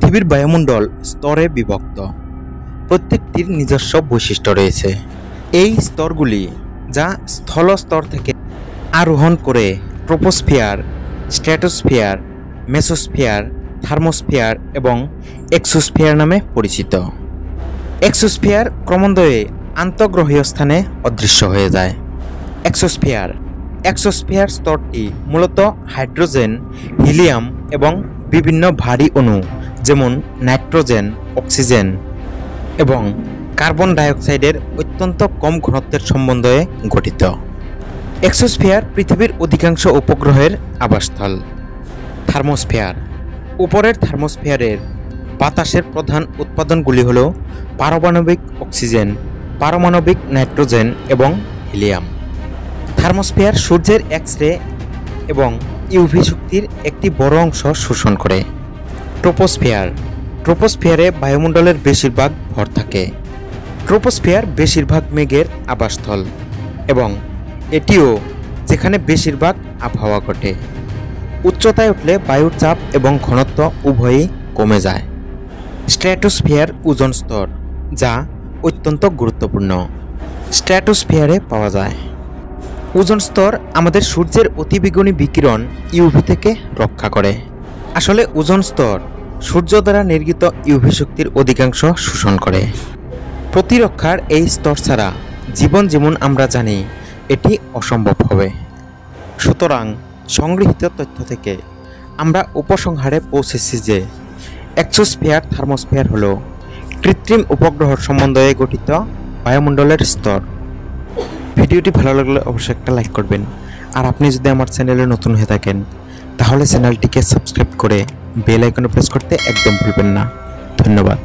পৃথিবীর বায়ুমণ্ডল স্তরে বিভক্ত। প্রত্যেকটির নিজস্ব বৈশিষ্ট্য রয়েছে। এই স্তরগুলি যা স্থল স্তর থেকে আরোহণ করে ট্রপোস্ফিয়ার, স্ট্র্যাটোস্ফিয়ার, মেসোস্ফিয়ার, থার্মোস্ফিয়ার এবং এক্সোস্ফিয়ার নামে পরিচিত। এক্সোস্ফিয়ার ক্রমান্বয়ে আন্তঃগ্রহীয় স্থানে অদৃশ্য হয়ে যায়। এক্সোস্ফিয়ার স্তরটি মূলত হাইড্রোজেন, হিলিয়াম এবং বিভিন্ন ভারী অণু যেমন নাইট্রোজেন, অক্সিজেন এবং কার্বন ডাইঅক্সাইডের অত্যন্ত কম ঘনত্বের সমন্বয়ে গঠিত। এক্সোস্ফিয়ার পৃথিবীর অধিকাংশ উপগ্রহের আবাসস্থল। থার্মোস্ফিয়ার, উপরের থার্মোস্ফিয়ারের বাতাসের প্রধান উৎপাদনগুলি হল পারমাণবিক অক্সিজেন, পারমাণবিক নাইট্রোজেন এবং হিলিয়াম। থার্মোস্ফিয়ার সূর্যের এক্স-রে এবং ইউভি শক্তির একটি বড় অংশ শোষণ করে। ট্রপোস্ফিয়ারে বায়ুমণ্ডলের বেশিরভাগ ভর থাকে। ট্রপোস্ফিয়ার বেশিরভাগ মেঘের আবাসস্থল এবং এটিও যেখানে বেশিরভাগ আবহাওয়া ঘটে। উচ্চতায় উঠলে বায়ুর চাপ এবং ঘনত্ব উভয়ই কমে যায়। স্ট্র্যাটোস্ফিয়ার ওজোন স্তর, যা অত্যন্ত গুরুত্বপূর্ণ, স্ট্র্যাটোস্ফিয়ারে পাওয়া যায়। ওজোন স্তর আমাদের সূর্যের অতিবেগুনি বিকিরণ ইউভি থেকে রক্ষা করে। আসলে ওজোন স্তর সূর্য দ্বারা নির্গত ইউভি শক্তির অধিকাংশ শোষণ করে। প্রতিরক্ষার এই স্তর ছাড়া জীবন যেমন আমরা জানি এটি অসম্ভব হবে। সুতরাং সংগৃহীত তথ্য থেকে আমরা উপসংহারে পৌঁছেছি যে এক্সোস্ফিয়ার থার্মোস্ফিয়ার হল কৃত্রিম উপগ্রহের সমন্বয়ে গঠিত বায়ুমণ্ডলের স্তর। ভিডিওটি ভালো লাগলে অবশ্যই একটা লাইক করবেন। আর আপনি যদি আমার চ্যানেলে নতুন হয়ে থাকেন তাহলে চ্যানেলটিকে সাবস্ক্রাইব করে বেল আইকনে প্রেস করতে একদম ভুলবেন না। ধন্যবাদ।